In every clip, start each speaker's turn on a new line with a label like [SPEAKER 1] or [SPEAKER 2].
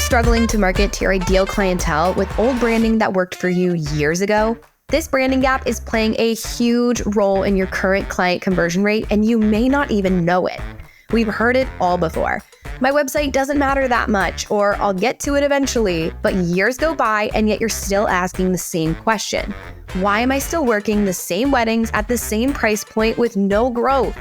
[SPEAKER 1] struggling to market to your ideal clientele with old branding that worked for you years ago? This branding gap is playing a huge role in your current client conversion rate, and you may not even know it. We've heard it all before. My website doesn't matter that much, or I'll get to it eventually, but years go by and yet you're still asking the same question. Why am I still working the same weddings at the same price point with no growth?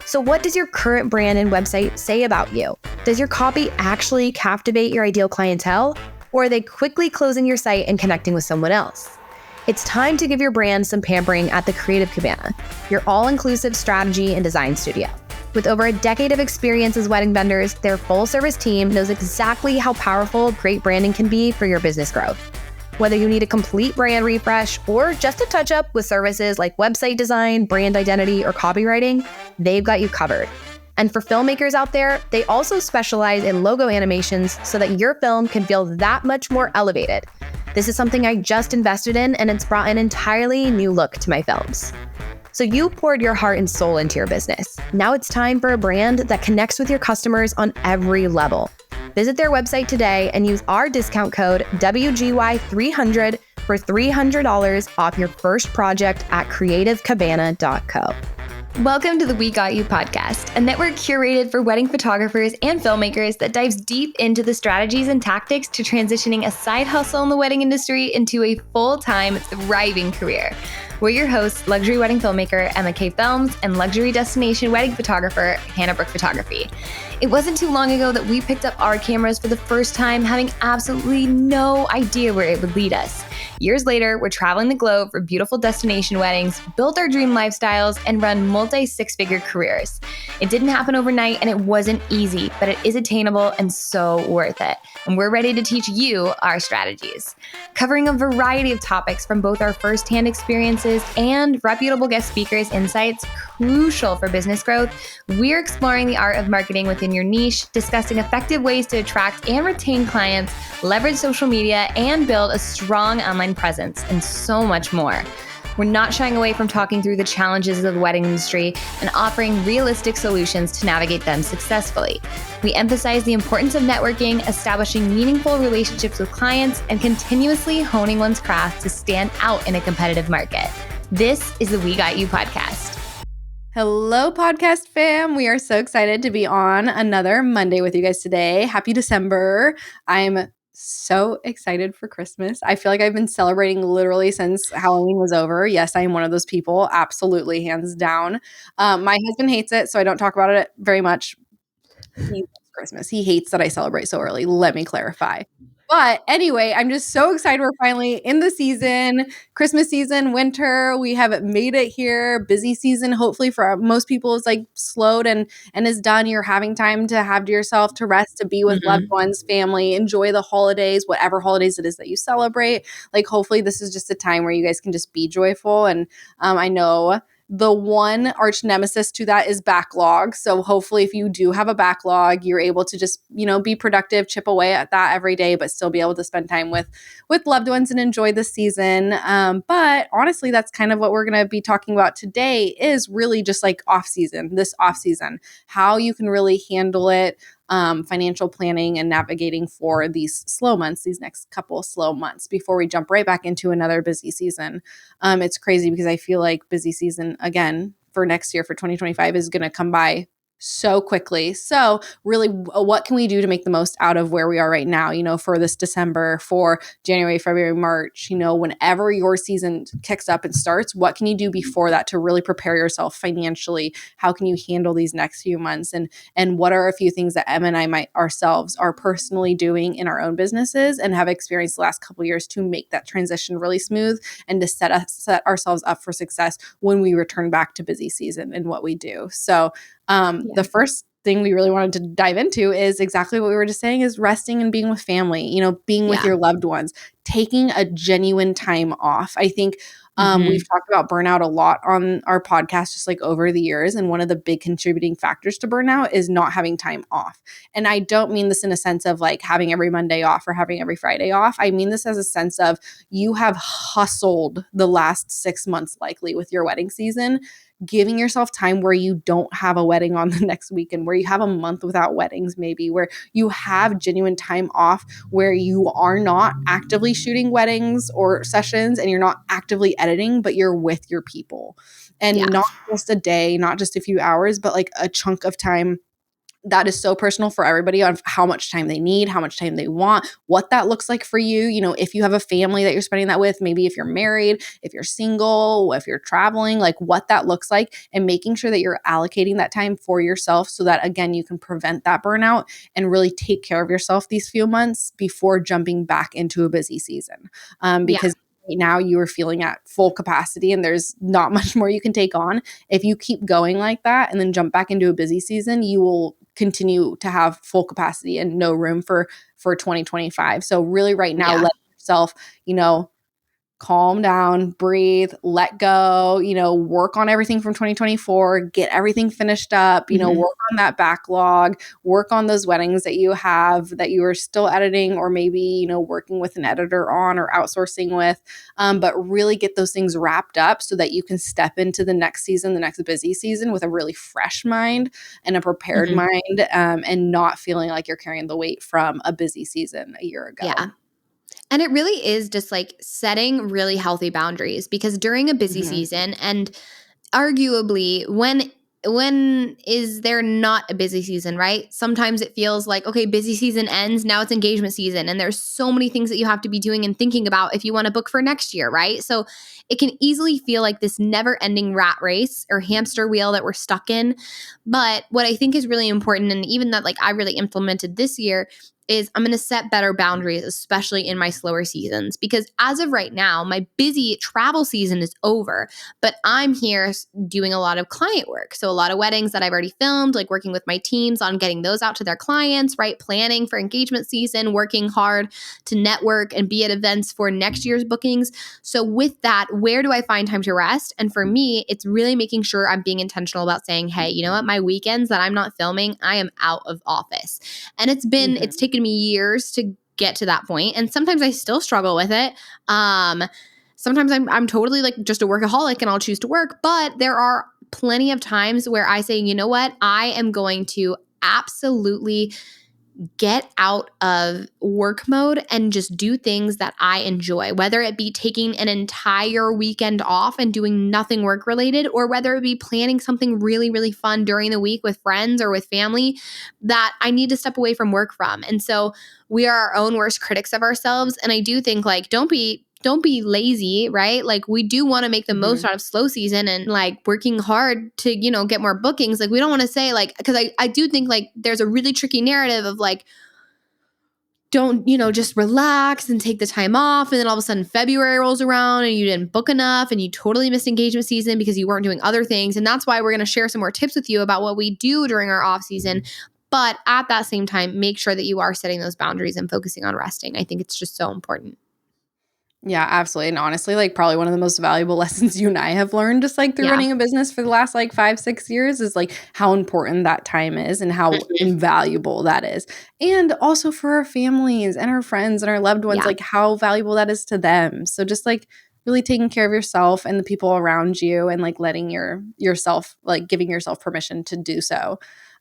[SPEAKER 1] So what does your current brand and website say about you? Does your copy actually captivate your ideal clientele, or are they quickly closing your site and connecting with someone else? It's time to give your brand some pampering at the Creative Cabana, your all-inclusive strategy and design studio. With over a decade of experience as wedding vendors, their full-service team knows exactly how powerful great branding can be for your business growth. Whether you need a complete brand refresh or just a touch-up with services like website design, brand identity, or copywriting, they've got you covered. And for filmmakers out there, they also specialize in logo animations so that your film can feel that much more elevated. This is something I just invested in, and it's brought an entirely new look to my films. So you poured your heart and soul into your business. Now it's time for a brand that connects with your customers on every level. Visit their website today and use our discount code WGY300 for $300 off your first project at creativecabana.co. Welcome to the We Got You podcast, a network curated for wedding photographers and filmmakers that dives deep into the strategies and tactics to transitioning a side hustle in the wedding industry into a full-time, thriving career. We're your hosts, luxury wedding filmmaker Emma K. Films and luxury destination wedding photographer Hannah Brook Photography. It wasn't too long ago that we picked up our cameras for the first time, having absolutely no idea where it would lead us. Years later, we're traveling the globe for beautiful destination weddings, build our dream lifestyles, and run multi-six-figure careers. It didn't happen overnight and it wasn't easy, but it is attainable and so worth it. And we're ready to teach you our strategies. Covering a variety of topics from both our firsthand experiences and reputable guest speakers' insights crucial for business growth, we're exploring the art of marketing within your niche, discussing effective ways to attract and retain clients, leverage social media, and build a strong online presence, and so much more. We're not shying away from talking through the challenges of the wedding industry and offering realistic solutions to navigate them successfully. We emphasize the importance of networking, establishing meaningful relationships with clients, and continuously honing one's craft to stand out in a competitive market. This is the We Got You podcast.
[SPEAKER 2] Hello, podcast fam. We are so excited to be on another Monday with you guys today. Happy December. I'm so excited for Christmas. I feel like I've been celebrating literally since Halloween was over. Yes, I am one of those people. Absolutely, hands down. My husband hates it, so I don't talk about it very much. He loves Christmas. He hates that I celebrate so early. Let me clarify. But anyway, I'm just so excited. We're finally in the season, Christmas season, winter. We have made it here. Busy season, hopefully for most people, is like slowed and is done. You're having time to have to yourself, to rest, to be with loved ones, family, enjoy the holidays, whatever holidays it is that you celebrate. Like hopefully this is just a time where you guys can just be joyful. And I know the one arch nemesis to that is backlog. So hopefully if you do have a backlog, you're able to just, be productive, chip away at that every day, but still be able to spend time with loved ones and enjoy the season. But honestly, that's kind of what we're going to be talking about today, is really just like this off season, how you can really handle it, financial planning and navigating for these next couple slow months before we jump right back into another busy season. It's crazy because I feel like busy season again for next year, for 2025, is going to come by so quickly. So really, what can we do to make the most out of where we are right now, for this December, for January, February, March, whenever your season kicks up and starts, what can you do before that to really prepare yourself financially? How can you handle these next few months? And what are a few things that Em and I ourselves are personally doing in our own businesses and have experienced the last couple of years to make that transition really smooth and to set ourselves up for success when we return back to busy season and what we do. So the first thing we really wanted to dive into is exactly what we were just saying, is resting and being with family, being with your loved ones, taking a genuine time off. I think we've talked about burnout a lot on our podcast, just like over the years. And one of the big contributing factors to burnout is not having time off. And I don't mean this in a sense of like having every Monday off or having every Friday off. I mean this as a sense of you have hustled the last 6 months likely with your wedding season giving yourself time where you don't have a wedding on the next weekend, where you have a month without weddings, maybe where you have genuine time off, where you are not actively shooting weddings or sessions and you're not actively editing, but you're with your people.
[SPEAKER 1] Yeah.
[SPEAKER 2] And not just a day, not just a few hours, but like a chunk of time that is so personal for everybody on how much time they need, how much time they want, what that looks like for you. You know, if you have a family that you're spending that with, maybe if you're married, if you're single, if you're traveling, like what that looks like, and making sure that you're allocating that time for yourself so that, again, you can prevent that burnout and really take care of yourself these few months before jumping back into a busy season.
[SPEAKER 1] Yeah.
[SPEAKER 2] Because right now you are feeling at full capacity and there's not much more you can take on. If you keep going like that and then jump back into a busy season, you will continue to have full capacity and no room for 2025. So really right now,
[SPEAKER 1] Yeah.
[SPEAKER 2] let yourself, calm down, breathe, let go, work on everything from 2024, get everything finished up, work on that backlog, work on those weddings that you have that you are still editing or maybe, working with an editor on or outsourcing with, but really get those things wrapped up so that you can step into the next season, the next busy season with a really fresh mind and a prepared mind, and not feeling like you're carrying the weight from a busy season a year ago.
[SPEAKER 1] Yeah. And it really is just like setting really healthy boundaries, because during a busy season, and arguably when is there not a busy season, right? Sometimes it feels like, okay, busy season ends, now it's engagement season, and there's so many things that you have to be doing and thinking about if you want to book for next year, right? So it can easily feel like this never-ending rat race or hamster wheel that we're stuck in. But what I think is really important, and even that like I really implemented this year, is I'm going to set better boundaries, especially in my slower seasons, because as of right now, my busy travel season is over, but I'm here doing a lot of client work. So a lot of weddings that I've already filmed, like working with my teams on getting those out to their clients, right? Planning for engagement season, working hard to network and be at events for next year's bookings. So with that, where do I find time to rest? And for me, it's really making sure I'm being intentional about saying, hey, you know what? My weekends that I'm not filming, I am out of office. And it's taken me years to get to that point, and sometimes I still struggle with it. Sometimes I'm totally like just a workaholic and I'll choose to work, but there are plenty of times where I say, you know what, I am going to absolutely get out of work mode and just do things that I enjoy, whether it be taking an entire weekend off and doing nothing work related, or whether it be planning something really, really fun during the week with friends or with family that I need to step away from work from. And so we are our own worst critics of ourselves. And I do think like, don't be lazy, right? Like we do want to make the most out of slow season and like working hard to, get more bookings. Like we don't want to say like, because I do think like there's a really tricky narrative of like, don't, just relax and take the time off. And then all of a sudden February rolls around and you didn't book enough and you totally missed engagement season because you weren't doing other things. And that's why we're going to share some more tips with you about what we do during our off season. But at that same time, make sure that you are setting those boundaries and focusing on resting. I think it's just so important.
[SPEAKER 2] Yeah, absolutely. And honestly, like probably one of the most valuable lessons you and I have learned just like through running a business for the last like 5-6 years is like how important that time is and how invaluable that is. And also for our families and our friends and our loved ones, like how valuable that is to them. So just like really taking care of yourself and the people around you and like letting yourself, like giving yourself permission to do so.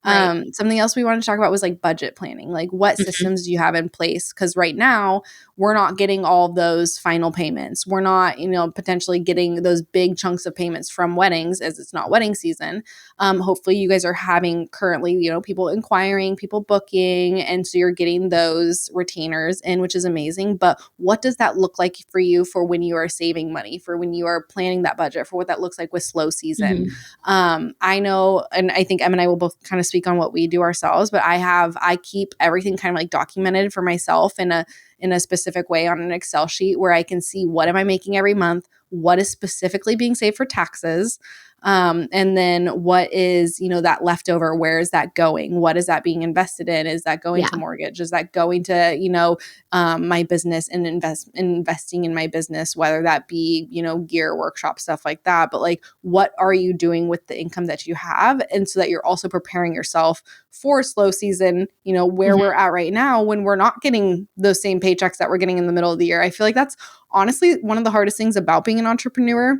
[SPEAKER 1] Right.
[SPEAKER 2] Something else we wanted to talk about was like budget planning. Like what systems do you have in place? Because right now we're not getting all those final payments. We're not, potentially getting those big chunks of payments from weddings as it's not wedding season. Hopefully you guys are having currently, people inquiring, people booking. And so you're getting those retainers in, which is amazing. But what does that look like for you for when you are saving money, for when you are planning that budget, for what that looks like with slow season? I know, and I think Em and I will both kind of speak on what we do ourselves, but I keep everything kind of like documented for myself in a specific way on an Excel sheet where I can see what am I making every month, what is specifically being saved for taxes, and then what is, that leftover, where is that going? What is that being invested in? Is that going to mortgage? Is that going to, my business and investing in my business, whether that be, gear, workshop, stuff like that. But like, what are you doing with the income that you have? And so that you're also preparing yourself for slow season, where we're at right now when we're not getting those same paychecks that we're getting in the middle of the year. I feel like that's honestly one of the hardest things about being an entrepreneur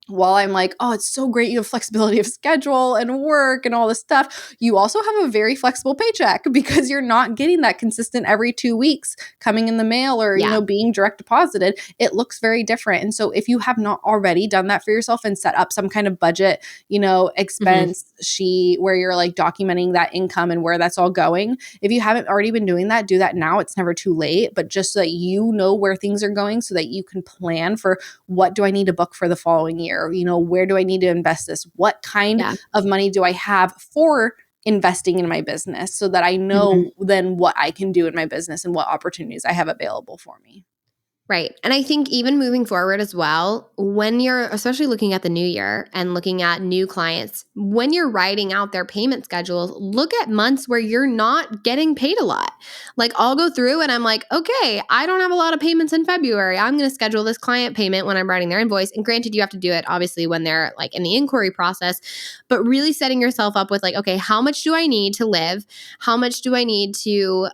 [SPEAKER 2] while I'm like, oh, it's so great you have flexibility of schedule and work and all this stuff, you also have a very flexible paycheck because you're not getting that consistent every 2 weeks coming in the mail or,
[SPEAKER 1] Yeah.
[SPEAKER 2] being direct deposited. It looks very different. And so if you have not already done that for yourself and set up some kind of budget,
[SPEAKER 1] Mhm.
[SPEAKER 2] expense sheet where you're like documenting that income and where that's all going, if you haven't already been doing that, do that now. It's never too late, but just so that you know where things are going so that you can plan for what do I need to book for the following year? Where do I need to invest this? What kind
[SPEAKER 1] Yeah.
[SPEAKER 2] of money do I have for investing in my business so that I
[SPEAKER 1] Mhm.
[SPEAKER 2] know then what I can do in my business and what opportunities I have available for me?
[SPEAKER 1] Right. And I think even moving forward as well, when you're especially looking at the new year and looking at new clients, when you're writing out their payment schedules, look at months where you're not getting paid a lot. Like I'll go through and I'm like, okay, I don't have a lot of payments in February. I'm going to schedule this client payment when I'm writing their invoice. And granted, you have to do it obviously when they're like in the inquiry process, but really setting yourself up with like, okay, how much do I need to live? How much do I need to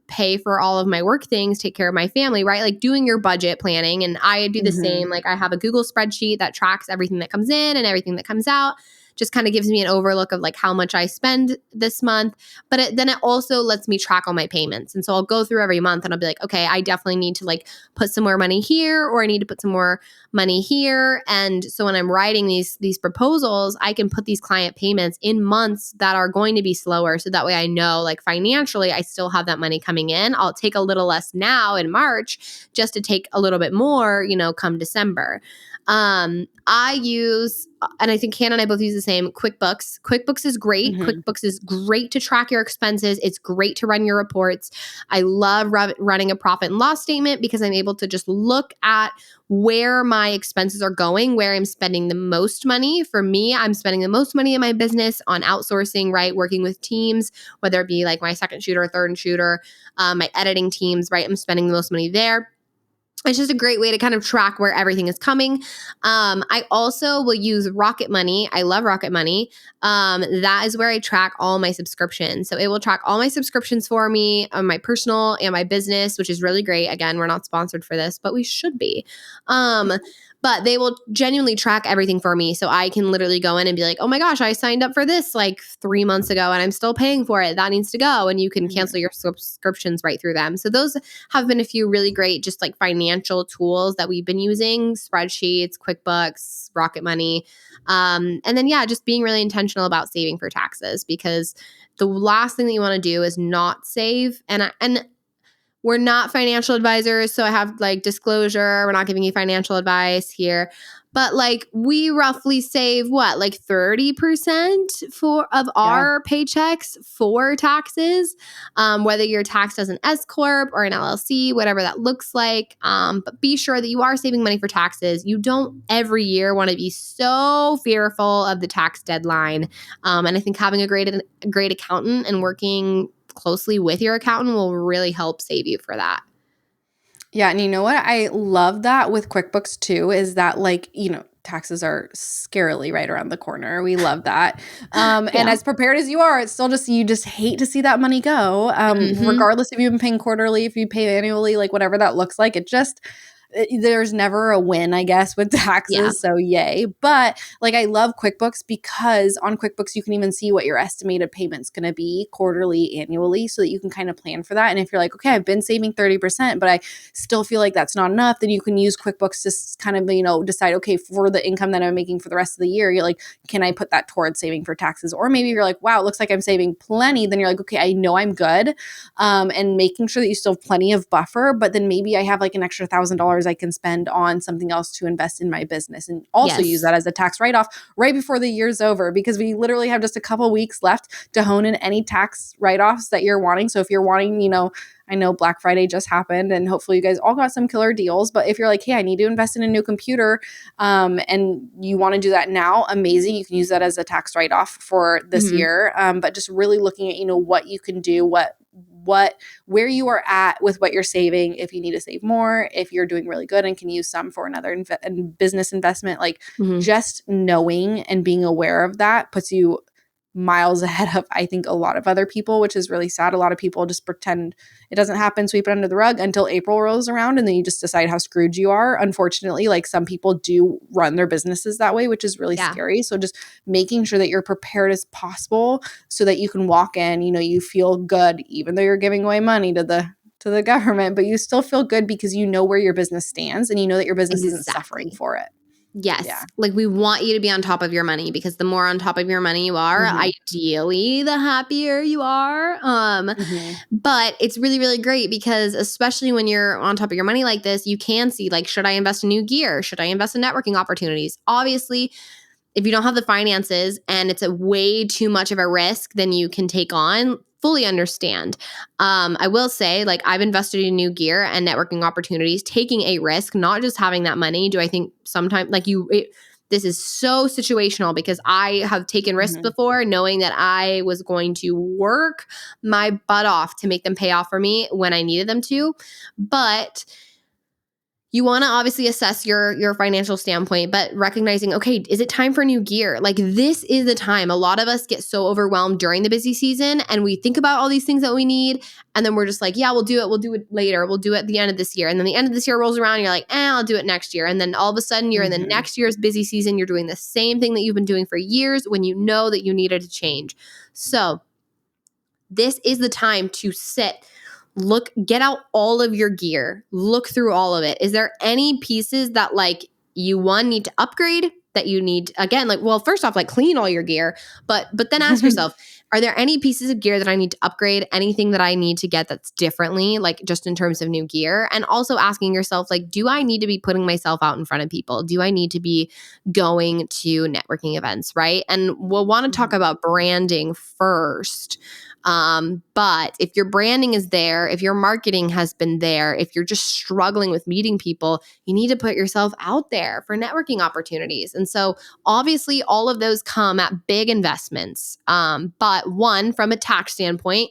[SPEAKER 1] pay for all of my work things, take care of my family, right? Like doing your budget planning. And I do the
[SPEAKER 2] Mhm.
[SPEAKER 1] same. Like I have a Google spreadsheet that tracks everything that comes in and everything that comes out. Just kind of gives me an overlook of like how much I spend this month. But then it also lets me track all my payments. And so I'll go through every month and I'll be like, okay, I definitely need to like put some more money here, or I need to put some more money here. And so when I'm writing these proposals, I can put these client payments in months that are going to be slower. So that way I know like financially I still have that money coming in. I'll take a little less now in March just to take a little bit more, come December. I use, and I think Hannah and I both use the same, QuickBooks. QuickBooks is great.
[SPEAKER 2] Mhm.
[SPEAKER 1] QuickBooks is great to track your expenses. It's great to run your reports. I love running a profit and loss statement because I'm able to just look at where my expenses are going, where I'm spending the most money. For me, I'm spending the most money in my business on outsourcing, right? Working with teams, whether it be like my second shooter, third shooter, my editing teams, right? I'm spending the most money there. It's just a great way to kind of track where everything is coming. I also will use Rocket Money. I love Rocket Money. That is where I track all my subscriptions. So it will track all my subscriptions for me on my personal and my business, which is really great. Again, we're not sponsored for this, but we should be. But they will genuinely track everything for me. So I can literally go in and be like, oh my gosh, I signed up for this like 3 months ago and I'm still paying for it. That needs to go. And you can
[SPEAKER 2] Mhm.
[SPEAKER 1] cancel your subscriptions right through them. So those have been a few really great, just like financial tools that we've been using: spreadsheets, QuickBooks, Rocket Money. And then, yeah, just being really intentional about saving for taxes, because the last thing that you want to do is not save. And we're not financial advisors, so I have like disclosure. We're not giving you financial advice here. But like we roughly save what, like 30% of
[SPEAKER 2] Yeah.
[SPEAKER 1] our paychecks for taxes, whether you're taxed as an S corp or an LLC, whatever that looks like. But be sure that you are saving money for taxes. You don't every year want to be so fearful of the tax deadline. And I think having a great accountant and working closely with your accountant will really help save you for that.
[SPEAKER 2] Yeah, and you know what? I love that with QuickBooks too, is that like, taxes are scarily right around the corner. We love that. And
[SPEAKER 1] Yeah.
[SPEAKER 2] as prepared as you are, it's still just, you just hate to see that money go.
[SPEAKER 1] Mhm.
[SPEAKER 2] Regardless if you've been paying quarterly, if you pay annually, like whatever that looks like, there's never a win, I guess, with
[SPEAKER 1] Yeah.
[SPEAKER 2] taxes. So yay. But like, I love QuickBooks because on QuickBooks, you can even see what your estimated payment's going to be quarterly, annually, so that you can kind of plan for that. And if you're like, okay, I've been saving 30%, but I still feel like that's not enough, then you can use QuickBooks to kind of, decide, okay, for the income that I'm making for the rest of the year, you're like, can I put that towards saving for taxes? Or maybe you're like, wow, it looks like I'm saving plenty. Then you're like, okay, I know I'm good. And making sure that you still have plenty of buffer, but then maybe I have like an extra $1,000 I can spend on something else to invest in my business, and also use
[SPEAKER 1] Yes.
[SPEAKER 2] that as a tax write-off right before the year's over, because we literally have just a couple weeks left to hone in any tax write-offs that you're wanting. So if you're wanting, I know Black Friday just happened and hopefully you guys all got some killer deals, but if you're like, hey, I need to invest in a new computer, and you want to do that now, amazing. You can use that as a tax write-off for this
[SPEAKER 1] Mhm.
[SPEAKER 2] year. But just really looking at, what you can do, where you are at with what you're saving, if you need to save more, if you're doing really good and can use some for another business investment, like
[SPEAKER 1] Mhm.
[SPEAKER 2] just knowing and being aware of that puts you miles ahead of, I think, a lot of other people, which is really sad. A lot of people just pretend it doesn't happen, sweep it under the rug until April rolls around, and then you just decide how screwed you are. Unfortunately, like some people do run their businesses that way, which is really scary. So just making sure that you're prepared as possible so that you can walk in, you feel good, even though you're giving away money to the government, but you still feel good because you know where your business stands and you know that your business isn't suffering for it.
[SPEAKER 3] Yes.
[SPEAKER 2] Yeah.
[SPEAKER 3] Like we want you to be on top of your money because the more on top of your money you are, ideally the happier you are. But it's really, really great because especially when you're on top of your money like this, you can see like, should I invest in new gear? Should I invest in networking opportunities? Obviously, if you don't have the finances and it's a way too much of a risk than you can take on, fully understand. I will say, like, I've invested in new gear and networking opportunities, taking a risk, not just having that money. Do I think sometimes, like this is so situational because I have taken risks before knowing that I was going to work my butt off to make them pay off for me when I needed them to. But you want to obviously assess your financial standpoint, but recognizing, okay, is it time for new gear? Like this is the time. A lot of us get so overwhelmed during the busy season and we think about all these things that we need. And then we're just like, yeah, we'll do it later. We'll do it at the end of this year. And then the end of this year rolls around and you're like, I'll do it next year. And then all of a sudden you're in the next year's busy season. You're doing the same thing that you've been doing for years when you know that you needed to change. So this is the time to sit, look, get out all of your gear, look through all of it. Is there any pieces that like you need to upgrade, that you need, again, like, well, first off, like clean all your gear, but then ask yourself, are there any pieces of gear that I need to upgrade? Anything that I need to get that's differently, like just in terms of new gear? And also asking yourself, like, do I need to be putting myself out in front of people? Do I need to be going to networking events, right? And we'll want to talk about branding first. But if your branding is there, if your marketing has been there, if you're just struggling with meeting people, you need to put yourself out there for networking opportunities. And so obviously all of those come at big investments. But one, from a tax standpoint,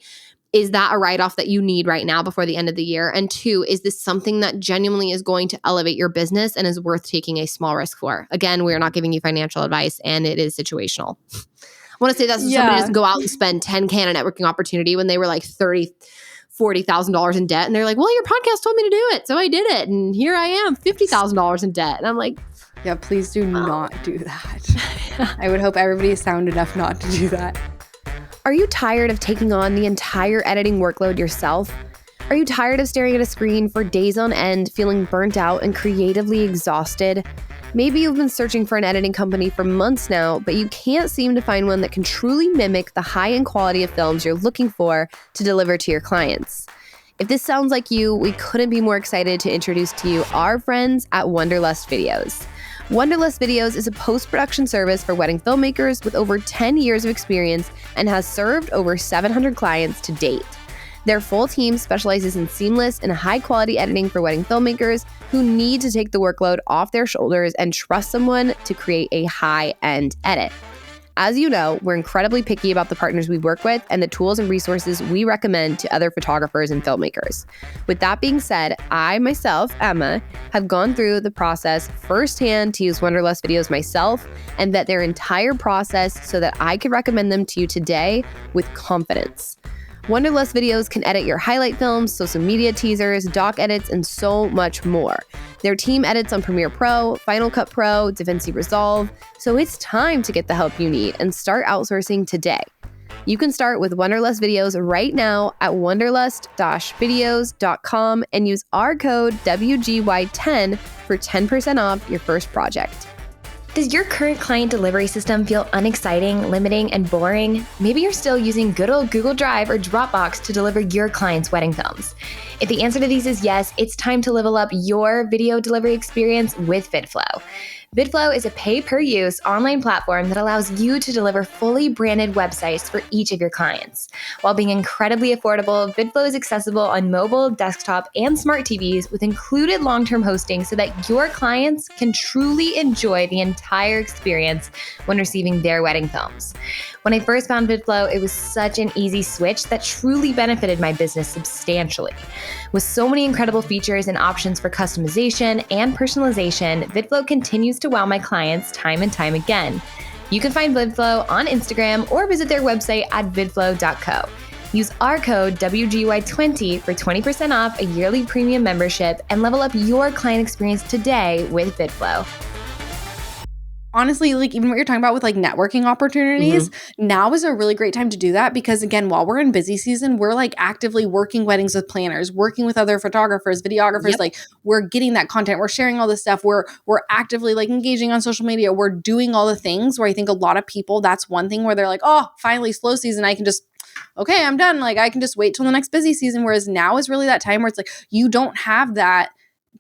[SPEAKER 3] is that a write-off that you need right now before the end of the year? And two, is this something that genuinely is going to elevate your business and is worth taking a small risk for? Again, we are not giving you financial advice and it is situational. I want to say that so somebody doesn't go out and spend $10K on a networking opportunity when they were like $40,000 in debt. And they're like, well, your podcast told me to do it. So I did it. And here I am, $50,000 in debt. And I'm like,
[SPEAKER 2] yeah, please do not do that. I would hope everybody is sound enough not to do that.
[SPEAKER 1] Are you tired of taking on the entire editing workload yourself? Are you tired of staring at a screen for days on end, feeling burnt out and creatively exhausted? Maybe you've been searching for an editing company for months now, but you can't seem to find one that can truly mimic the high-end quality of films you're looking for to deliver to your clients. If this sounds like you, we couldn't be more excited to introduce to you our friends at Wonderlust Videos. Wonderlust Videos is a post-production service for wedding filmmakers with over 10 years of experience and has served over 700 clients to date. Their full team specializes in seamless and high-quality editing for wedding filmmakers who need to take the workload off their shoulders and trust someone to create a high-end edit. As you know, we're incredibly picky about the partners we work with and the tools and resources we recommend to other photographers and filmmakers. With that being said, I myself, Emma, have gone through the process firsthand to use Wonderlust Videos myself and vet their entire process so that I can recommend them to you today with confidence. Wonderlust Videos can edit your highlight films, social media teasers, doc edits, and so much more. Their team edits on Premiere Pro, Final Cut Pro, DaVinci Resolve, so it's time to get the help you need and start outsourcing today. You can start with Wonderlust Videos right now at wonderlust-videos.com and use our code WGY10 for 10% off your first project.
[SPEAKER 4] Does your current client delivery system feel unexciting, limiting, and boring? Maybe you're still using good old Google Drive or Dropbox to deliver your clients' wedding films. If the answer to these is yes, it's time to level up your video delivery experience with VidFlow. VidFlow is a pay-per-use online platform that allows you to deliver fully branded websites for each of your clients. While being incredibly affordable, VidFlow is accessible on mobile, desktop, and smart TVs with included long-term hosting so that your clients can truly enjoy the entire experience when receiving their wedding films. When I first found VidFlow, it was such an easy switch that truly benefited my business substantially. With so many incredible features and options for customization and personalization, VidFlow continues to wow my clients time and time again. You can find VidFlow on Instagram or visit their website at vidflow.co. Use our code WGY20 for 20% off a yearly premium membership and level up your client experience today with VidFlow.
[SPEAKER 2] Honestly, like even what you're talking about with like networking opportunities, now is a really great time to do that because again, while we're in busy season, we're like actively working weddings with planners, working with other photographers, videographers, like we're getting that content, we're sharing all this stuff, we're actively like engaging on social media, we're doing all the things where I think a lot of people, that's one thing where they're like, oh, finally slow season, I can just okay, I'm done. Like I can just wait till the next busy season. Whereas now is really that time where it's like you don't have that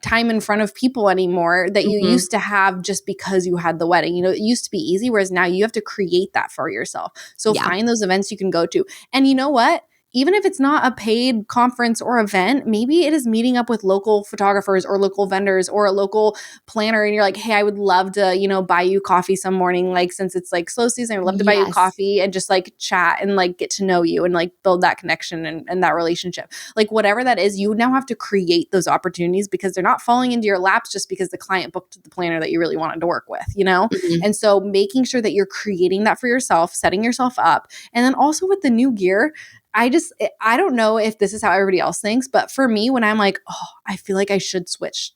[SPEAKER 2] time in front of people anymore that you used to have just because you had the wedding. You know, it used to be easy, whereas now you have to create that for yourself. So find those events you can go to. And you know what? Even if it's not a paid conference or event, maybe it is meeting up with local photographers or local vendors or a local planner. And you're like, hey, I would love to, you know, buy you coffee some morning. Like, since it's like slow season, I'd love to buy you coffee and just like chat and like get to know you and like build that connection and that relationship. Like whatever that is, you now have to create those opportunities because they're not falling into your laps just because the client booked the planner that you really wanted to work with, you know? And so making sure that you're creating that for yourself, setting yourself up. And then also with the new gear, I don't know if this is how everybody else thinks, but for me, when I'm like, oh, I feel like I should switch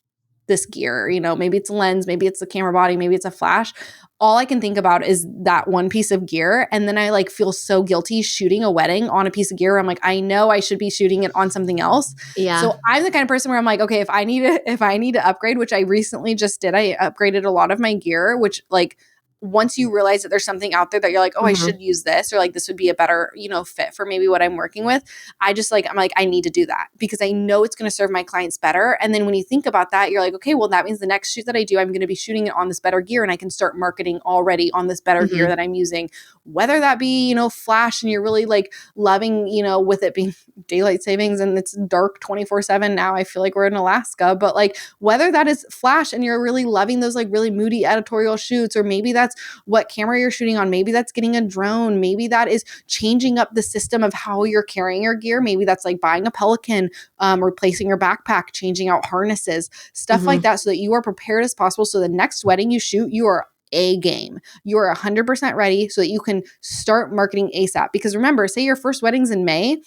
[SPEAKER 2] this gear, you know, maybe it's a lens, maybe it's the camera body, maybe it's a flash. All I can think about is that one piece of gear. And then I like feel so guilty shooting a wedding on a piece of gear. I'm like, I know I should be shooting it on something else.
[SPEAKER 3] Yeah.
[SPEAKER 2] So I'm the kind of person where I'm like, okay, if I need to upgrade, which I recently just did, I upgraded a lot of my gear, which like, once you realize that there's something out there that you're like, oh, I should use this, or like this would be a better, you know, fit for maybe what I'm working with. I'm like, I need to do that because I know it's going to serve my clients better. And then when you think about that, you're like, okay, well, that means the next shoot that I do, I'm going to be shooting it on this better gear and I can start marketing already on this better gear that I'm using, whether that be, you know, flash and you're really like loving, you know, with it being daylight savings and it's dark 24/7 now. I feel like we're in Alaska, but like whether that is flash and you're really loving those like really moody editorial shoots, or maybe that's what camera you're shooting on. Maybe that's getting a drone. Maybe that is changing up the system of how you're carrying your gear. Maybe that's like buying a Pelican, replacing your backpack, changing out harnesses, stuff like that, so that you are prepared as possible. So the next wedding you shoot, you are a game. You're 100% ready so that you can start marketing ASAP. Because remember, say your first wedding's in May,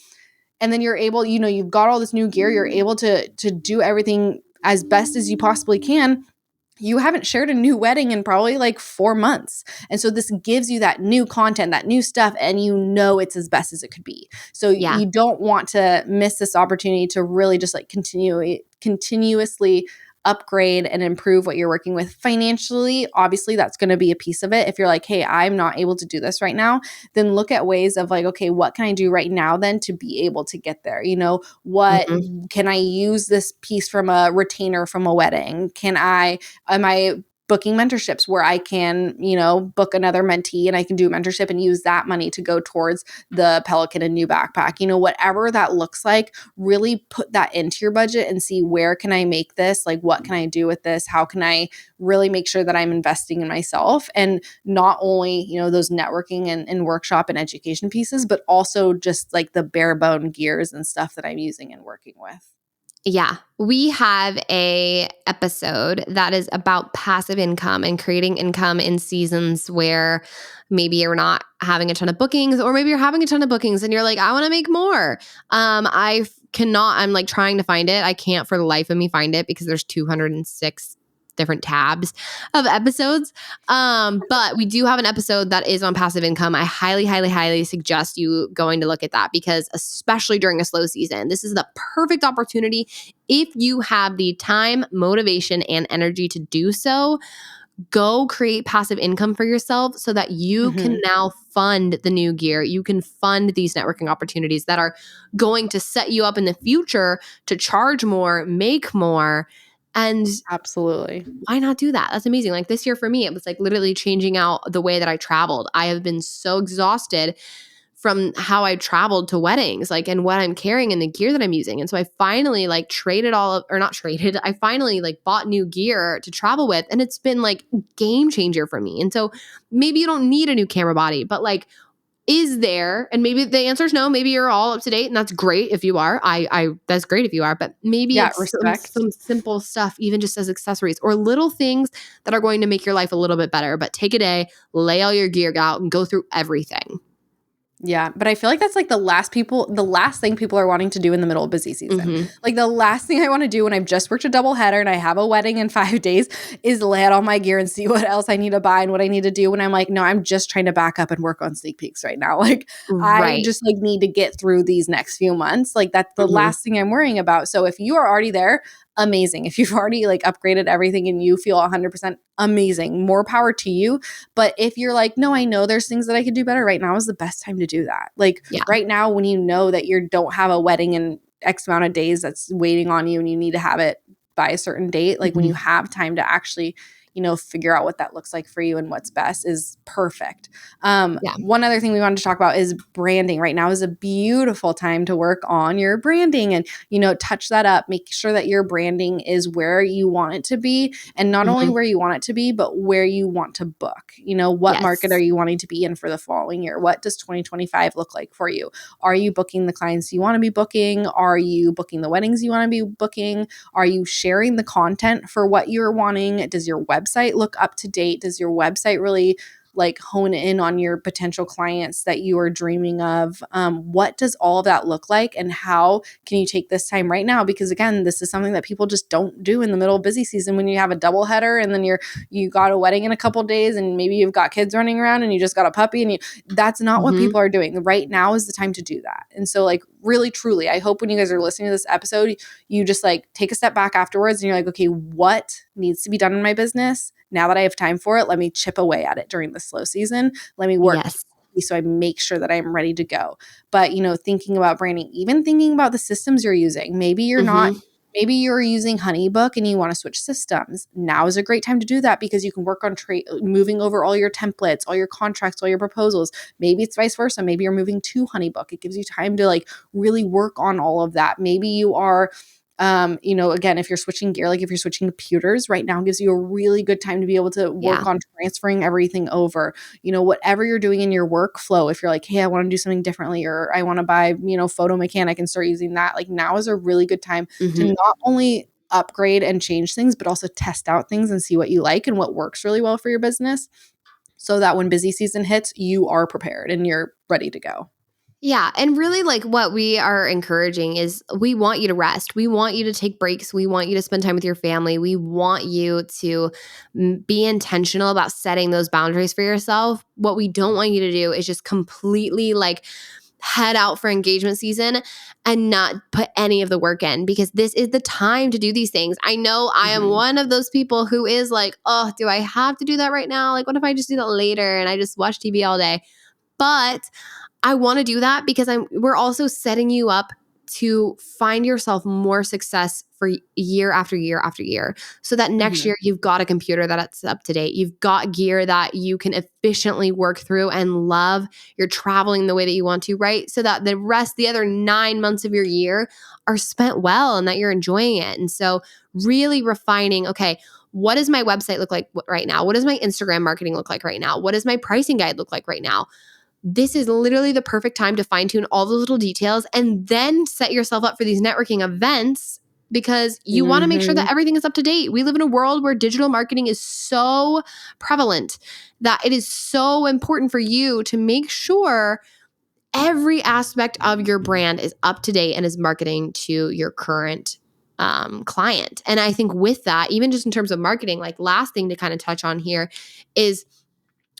[SPEAKER 2] and then you're able, you know, you've got all this new gear, you're able to do everything as best as you possibly can. You haven't shared a new wedding in probably like 4 months. And so this gives you that new content, that new stuff, and you know it's as best as it could be. So you don't want to miss this opportunity to really just like continuously upgrade and improve what you're working with financially. Obviously, that's going to be a piece of it. If you're like, hey, I'm not able to do this right now, then look at ways of like, okay, what can I do right now then to be able to get there? You know, what can I use this piece from a retainer from a wedding? Am I booking mentorships where I can, you know, book another mentee and I can do a mentorship and use that money to go towards the Pelican and new backpack, you know, whatever that looks like, really put that into your budget and see where can I make this? Like, what can I do with this? How can I really make sure that I'm investing in myself? And not only, you know, those networking and workshop and education pieces, but also just like the bare bone gears and stuff that I'm using and working with.
[SPEAKER 3] Yeah, we have a episode that is about passive income and creating income in seasons where maybe you're not having a ton of bookings, or maybe you're having a ton of bookings and you're like, I want to make more. I'm like trying to find it. I can't for the life of me find it because there's 206 different tabs of episodes. But we do have an episode that is on passive income. I highly, highly, highly suggest you going to look at that, because especially during a slow season, this is the perfect opportunity. If you have the time, motivation, and energy to do so, go create passive income for yourself so that you can now fund the new gear. You can fund these networking opportunities that are going to set you up in the future to charge more, make more. And
[SPEAKER 2] absolutely,
[SPEAKER 3] why not do that? That's amazing. Like this year for me, it was like literally changing out the way that I traveled. I have been so exhausted from how I traveled to weddings, like, and what I'm carrying and the gear that I'm using. And so I finally like I finally like bought new gear to travel with, and it's been like game changer for me. And so maybe you don't need a new camera body, but like is there, and maybe the answer is no, maybe you're all up to date, and that's great if you are. I that's great if you are, but maybe
[SPEAKER 2] Yeah,
[SPEAKER 3] it's
[SPEAKER 2] respect.
[SPEAKER 3] some simple stuff, even just as accessories or little things that are going to make your life a little bit better. But take a day, lay all your gear out, and go through everything.
[SPEAKER 2] Yeah, but I feel like that's like the last thing people are wanting to do in the middle of busy season. Like the last thing I want to do when I've just worked a double header and I have a wedding in 5 days is lay out all my gear and see what else I need to buy and what I need to do. When I'm like, no, I'm just trying to back up and work on sneak peeks right now. Like I
[SPEAKER 3] Right.
[SPEAKER 2] just like need to get through these next few months. Like that's the last thing I'm worrying about. So if you are already there, amazing. If you've already like upgraded everything and you feel 100% amazing, more power to you. But if you're like, no, I know there's things that I could do better, right now is the best time to do that. Like right now, when you know that you don't have a wedding in X amount of days that's waiting on you and you need to have it by a certain date, like when you have time to actually, figure out what that looks like for you and what's best is perfect. One other thing we wanted to talk about is branding. Right now is a beautiful time to work on your branding and, touch that up. Make sure that your branding is where you want it to be, and not only where you want it to be, but where you want to book. What market are you wanting to be in for the following year? What does 2025 look like for you? Are you booking the clients you want to be booking? Are you booking the weddings you want to be booking? Are you sharing the content for what you're wanting? Does your website look up to date? Does your website really like hone in on your potential clients that you are dreaming of? What does all of that look like, and how can you take this time right now? Because again, this is something that people just don't do in the middle of busy season when you have a double header and then you got a wedding in a couple days and maybe you've got kids running around and you just got a puppy and that's not what people are doing. Right now is the time to do that. And so like really, truly, I hope when you guys are listening to this episode, you just like take a step back afterwards and you're like, okay, what needs to be done in my business? Now that I have time for it, let me chip away at it during the slow season. Let me work so I make sure that I'm ready to go. But, thinking about branding, even thinking about the systems you're using, maybe you're not, maybe you're using HoneyBook and you want to switch systems. Now is a great time to do that because you can work on moving over all your templates, all your contracts, all your proposals. Maybe it's vice versa. Maybe you're moving to HoneyBook. It gives you time to like really work on all of that. Maybe you are again, if you're switching gear, like if you're switching computers, right now gives you a really good time to be able to work on transferring everything over. Whatever you're doing in your workflow, if you're like, hey, I want to do something differently, or I want to buy, Photo Mechanic and start using that, like now is a really good time to not only upgrade and change things, but also test out things and see what you like and what works really well for your business, so that when busy season hits, you are prepared and you're ready to go.
[SPEAKER 3] Yeah. And really, like, what we are encouraging is we want you to rest. We want you to take breaks. We want you to spend time with your family. We want you to be intentional about setting those boundaries for yourself. What we don't want you to do is just completely like head out for engagement season and not put any of the work in, because this is the time to do these things. I know I am one of those people who is like, oh, do I have to do that right now? Like, what if I just do that later and I just watch TV all day? But I want to do that because we're also setting you up to find yourself more success for year after year after year, so that next year you've got a computer that's up to date. You've got gear that you can efficiently work through and love. You're traveling the way that you want to, right? So that the other 9 months of your year are spent well and that you're enjoying it. And so really refining, okay, what does my website look like right now? What does my Instagram marketing look like right now? What does my pricing guide look like right now? This is literally the perfect time to fine tune all those little details and then set yourself up for these networking events, because you want to make sure that everything is up to date. We live in a world where digital marketing is so prevalent that it is so important for you to make sure every aspect of your brand is up to date and is marketing to your current client. And I think with that, even just in terms of marketing, like last thing to kind of touch on here is,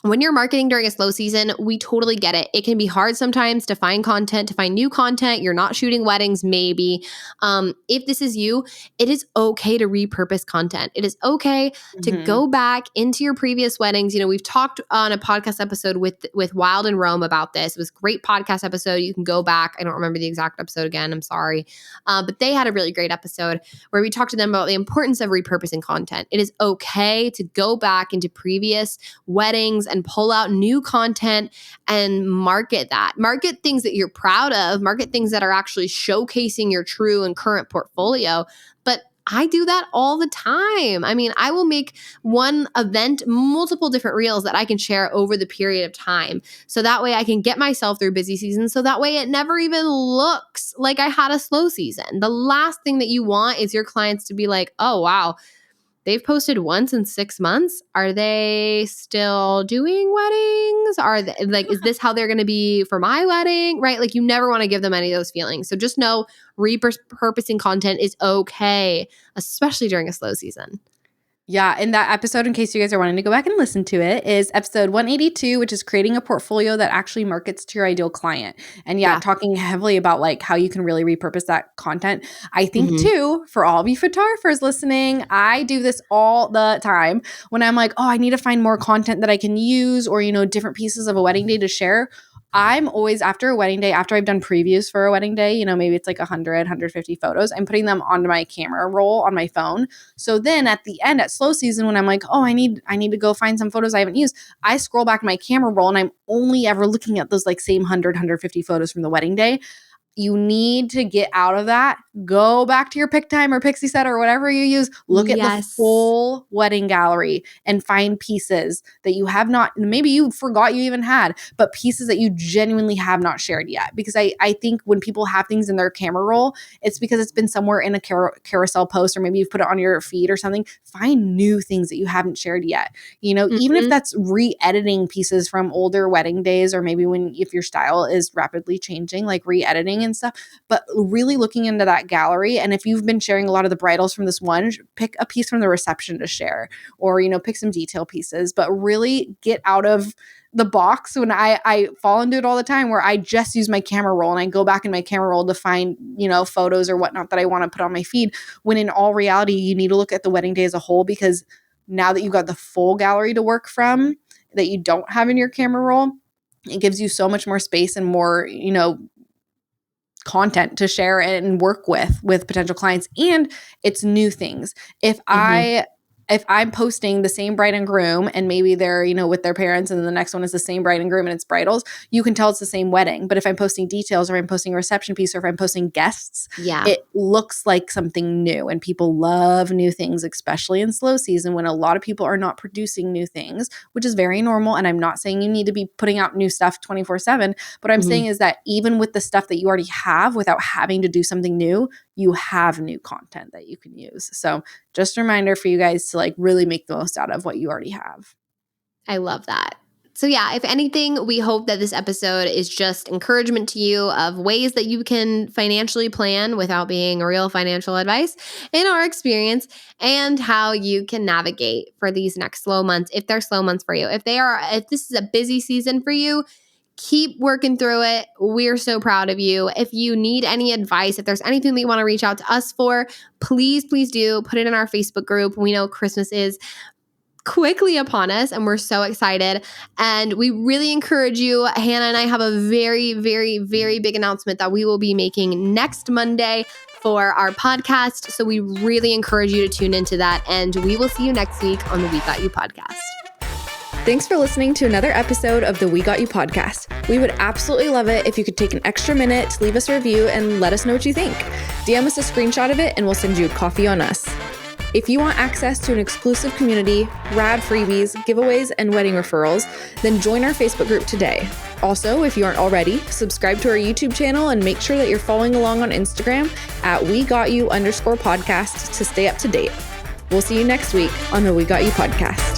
[SPEAKER 3] when you're marketing during a slow season, we totally get it. It can be hard sometimes to find content, to find new content. You're not shooting weddings, maybe. If this is you, it is okay to repurpose content. It is okay to go back into your previous weddings. We've talked on a podcast episode with Wild and Rome about this. It was a great podcast episode. You can go back. I don't remember the exact episode again. I'm sorry. But they had a really great episode where we talked to them about the importance of repurposing content. It is okay to go back into previous weddings and pull out new content and market that. Market things that you're proud of, market things that are actually showcasing your true and current portfolio. But I do that all the time. I mean, I will make one event multiple different reels that I can share over the period of time. So that way I can get myself through busy season. So that way it never even looks like I had a slow season. The last thing that you want is your clients to be like, oh, wow, they've posted once in 6 months. Are they still doing weddings? Are they, like, is this how they're going to be for my wedding? Right? Like, you never want to give them any of those feelings. So just know repurposing content is okay, especially during a slow season.
[SPEAKER 2] Yeah, and that episode, in case you guys are wanting to go back and listen to it, is episode 182, which is creating a portfolio that actually markets to your ideal client. And talking heavily about like how you can really repurpose that content. I think too, for all of you photographers listening, I do this all the time when I'm like, oh, I need to find more content that I can use, or, different pieces of a wedding day to share. I'm always, after a wedding day, after I've done previews for a wedding day, maybe it's like 100, 150 photos, I'm putting them onto my camera roll on my phone. So then at the end, at slow season, when I'm like, oh, I need to go find some photos I haven't used, I scroll back to my camera roll and I'm only ever looking at those like same 100, 150 photos from the wedding day. You need to get out of that. Go back to your PicTime or Pixie Set or whatever you use. Look at the full wedding gallery and find pieces that you have not, maybe you forgot you even had, but pieces that you genuinely have not shared yet. Because I think when people have things in their camera roll, it's because it's been somewhere in a carousel post, or maybe you've put it on your feed or something. Find new things that you haven't shared yet. Even if that's re-editing pieces from older wedding days, or maybe if your style is rapidly changing, like re-editing and stuff, but really looking into that gallery. And if you've been sharing a lot of the bridals from this one, pick a piece from the reception to share, or, pick some detail pieces, but really get out of the box. When I fall into it all the time, where I just use my camera roll and I go back in my camera roll to find, photos or whatnot that I want to put on my feed, when in all reality, you need to look at the wedding day as a whole, because now that you've got the full gallery to work from that you don't have in your camera roll, it gives you so much more space and more, content to share and work with potential clients. And it's new things. If I'm posting the same bride and groom, and maybe they're, with their parents, and then the next one is the same bride and groom and it's bridals, you can tell it's the same wedding. But if I'm posting details, or I'm posting a reception piece, or if I'm posting guests, it looks like something new. And people love new things, especially in slow season, when a lot of people are not producing new things, which is very normal. And I'm not saying you need to be putting out new stuff 24/7. What I'm saying is that even with the stuff that you already have, without having to do something new, you have new content that you can use. So just a reminder for you guys to like really make the most out of what you already have.
[SPEAKER 3] I love that. So yeah, if anything, we hope that this episode is just encouragement to you of ways that you can financially plan without being real financial advice in our experience, and how you can navigate for these next slow months, if they're slow months for you. If this is a busy season for you, keep working through it. We're so proud of you. If you need any advice, if there's anything that you want to reach out to us for, please do put it in our Facebook group. We know Christmas is quickly upon us and we're so excited. And we really encourage you. Hannah and I have a very, very, very big announcement that we will be making next Monday for our podcast. So we really encourage you to tune into that. And we will see you next week on the We Got You podcast.
[SPEAKER 2] Thanks for listening to another episode of the We Got You podcast. We would absolutely love it if you could take an extra minute to leave us a review and let us know what you think. DM us a screenshot of it and we'll send you a coffee on us. If you want access to an exclusive community, rad freebies, giveaways, and wedding referrals, then join our Facebook group today. Also, if you aren't already, subscribe to our YouTube channel and make sure that you're following along on Instagram at WeGotYou_podcast to stay up to date. We'll see you next week on the We Got You podcast.